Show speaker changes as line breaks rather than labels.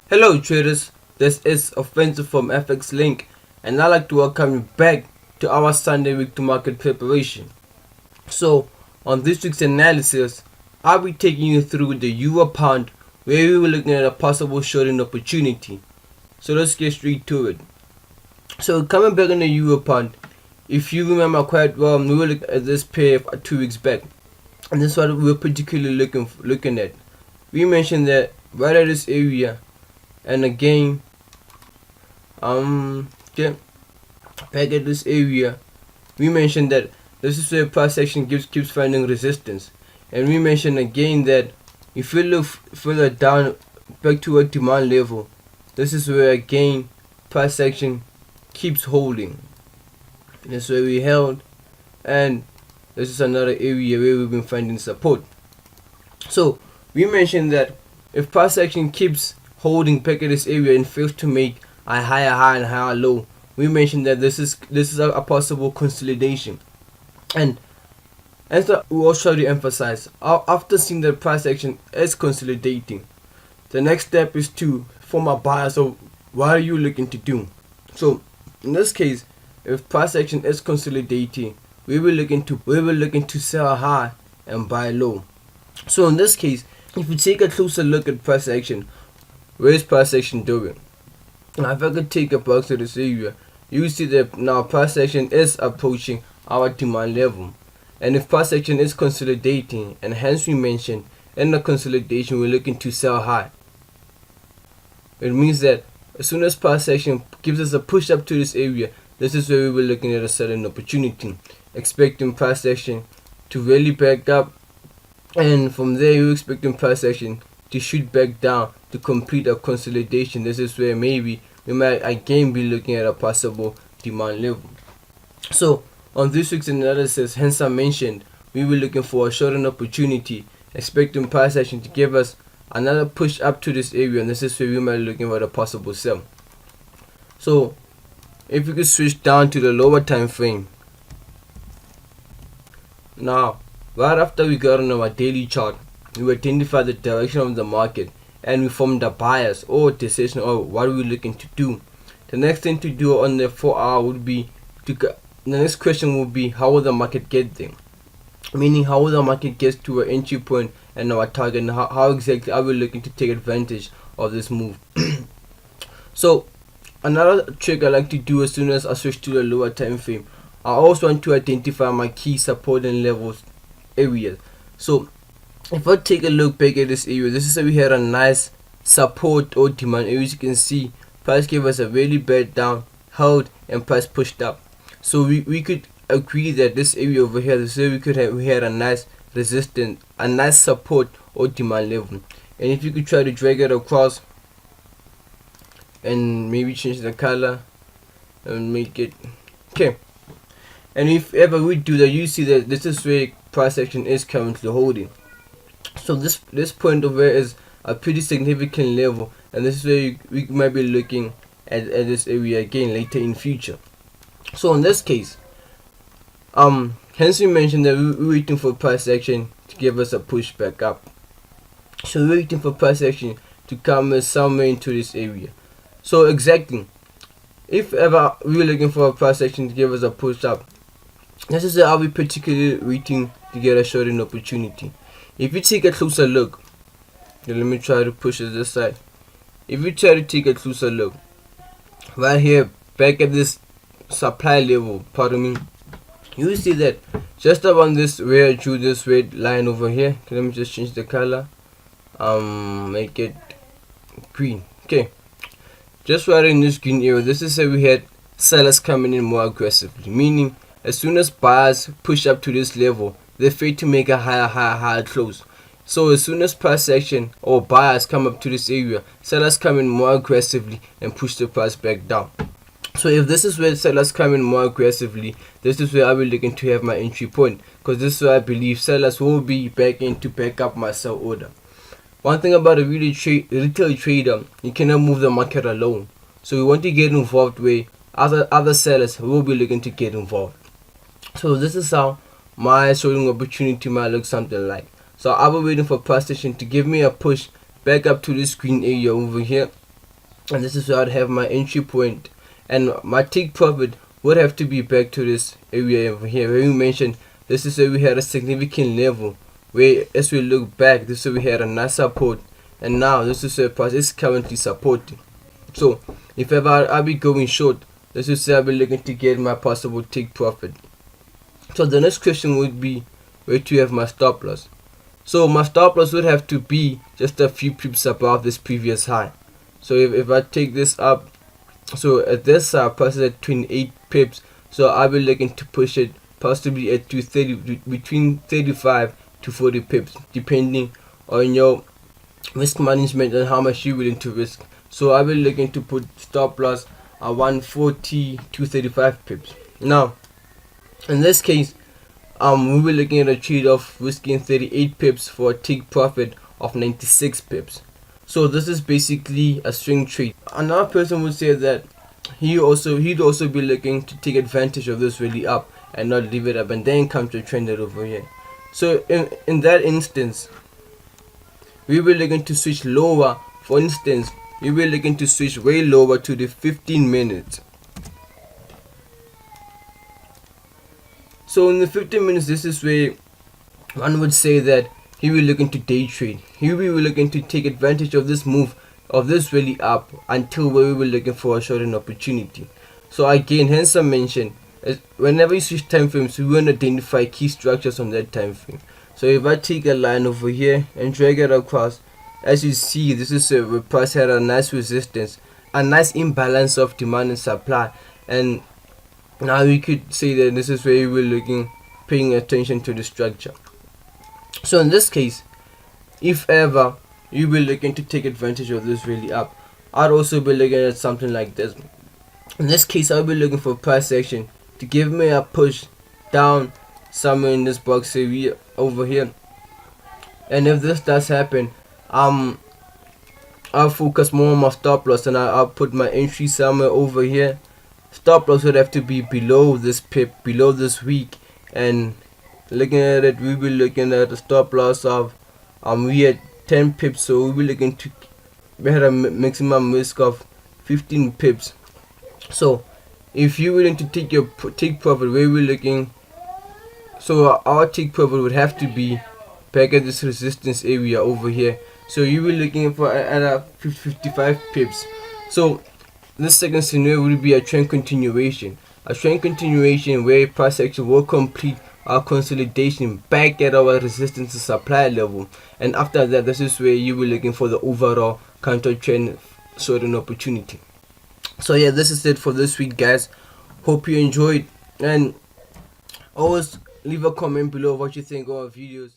Hello traders, this is Offensive from FX Link and I'd like to welcome you back to our Sunday week to market preparation. So on this week's analysis, I'll be taking you through the Euro Pound where we were looking at a possible shorting opportunity. So let's get straight to it. So coming back on the Euro Pound, if you remember quite well, we were looking at this pair 2 weeks back, and this is what we were particularly looking at. We mentioned that right at this area, and again, back at this area, we mentioned that this is where price action keeps finding resistance, and we mentioned again that if you look further down back to a demand level, this is where again price action keeps holding. That's where we held, and this is another area where we've been finding support. So we mentioned that if price action keeps holding back at this area and fails to make a higher high and higher low, we mentioned that this is a possible consolidation. And as we also try to emphasize, after seeing that price action is consolidating, the next step is to form a buyer. So what are you looking to do? So in this case, if price action is consolidating, we will looking to sell high and buy low. So in this case, if we take a closer look at price action, where is price action doing? Now if I could take a box to this area, you see that now price action is approaching our demand level. And if price action is consolidating, and hence we mentioned in the consolidation we're looking to sell high, it means that as soon as price action gives us a push up to this area, this is where we were looking at a selling opportunity, expecting price action to really back up, and from there we're expecting price action to shoot back down to complete a consolidation. This is where maybe we might again be looking at a possible demand level. So on this week's analysis, hence I mentioned we were looking for a shorting opportunity, expecting price action to give us another push up to this area, and this is where we might be looking for a possible sell. So if we could switch down to the lower time frame. Now, right after we got on our daily chart, we identified the direction of the market and we formed a bias or decision of what we're looking to do. The next thing to do on the 4 hour would be the next question would be, how will the market get there? Meaning, how will the market get to an entry point and our target, and how exactly are we looking to take advantage of this move? So another trick I like to do as soon as I switch to the lower time frame, I also want to identify my key support and levels areas. So if I take a look back at this area, this is where we had a nice support or demand area. As you can see, price gave us a really bad down, held, and price pushed up. So we could agree that this area over here, this is where we had a nice resistance, a nice support or demand level. And if you could try to drag it across and maybe change the color and make it okay. And if ever we do that, you see that this is where price action is currently holding. So this point over here is a pretty significant level, and this is where we might be looking at this area again later in future. So in this case, hence we mentioned that we're waiting for price action to give us a push back up. So we're waiting for price action to come somewhere into this area. So exactly, if ever we're looking for a price action to give us a push up, this is how we particularly waiting to get a shorting opportunity. If you take a closer look, let me try to push it this side. If you try to take a closer look, right here, back at this supply level, pardon me, you will see that just around this, where I drew this red line over here. Okay, let me just change the color, make it green. Okay, just right in this green area, this is where we had sellers coming in more aggressively, meaning as soon as buyers push up to this level, they're afraid to make a higher close. So as soon as price action or buyers come up to this area, sellers come in more aggressively and push the price back down. So if this is where sellers come in more aggressively, this is where I will looking to have my entry point, because this is where I believe sellers will be back in to back up my sell order. One thing about a retail trader, you cannot move the market alone. So we want to get involved where other sellers will be looking to get involved. So this is how my shorting opportunity might look something like. So I'll be waiting for price action to give me a push back up to this green area over here, and this is where I'd have my entry point, and my take profit would have to be back to this area over here where we mentioned this is where we had a significant level, where as we look back this is where we had a nice support, and now this is where price is currently supporting. So if ever I'll be going short, this is where I'll be looking to get my possible take profit. So the next question would be where to have my stop loss. So my stop loss would have to be just a few pips above this previous high. So if I take this up, so at this price is at 28 pips, so I'll be looking to push it possibly at 230, between 35 to 40 pips, depending on your risk management and how much you're willing to risk. So I'll be looking to put stop loss at 140 to 35 pips. Now in this case, we were looking at a trade of risking 38 pips for a take profit of 96 pips. So this is basically a swing trade. Another person would say that he'd also be looking to take advantage of this really up and not leave it up and then come to trend it over here. So in that instance, we were looking to switch lower. For instance, we were looking to switch way lower to the 15 minutes. So in the 15 minutes, this is where one would say that he will looking to day trade. He will be looking to take advantage of this move, of this really up, until where we were looking for a short-term opportunity. So again, hence I mentioned, whenever you switch time frames, we want to identify key structures on that time frame. So if I take a line over here and drag it across, as you see, this is where price had a nice resistance, a nice imbalance of demand and supply, and now we could say that this is where we were looking, paying attention to the structure. So in this case, if ever you will looking to take advantage of this really up, I'd also be looking at something like this. In this case, I'll be looking for price action to give me a push down somewhere in this box area over here, and if this does happen, I'll focus more on my stop loss, and I'll put my entry somewhere over here. Stop loss would have to be below this pip, below this week, and looking at it, we'll be looking at a stop loss of we had 10 pips, so we'll be looking to, we had a maximum risk of 15 pips. So if you're willing to take your take profit, where we're looking, so our take profit would have to be back at this resistance area over here. So you will looking for at a 55 pips. So this second scenario will be a trend continuation. A trend continuation where price action will complete our consolidation back at our resistance to supply level, and after that, this is where you will looking for the overall counter trend sort of opportunity. So yeah, this is it for this week, guys. Hope you enjoyed, and always leave a comment below what you think of our videos.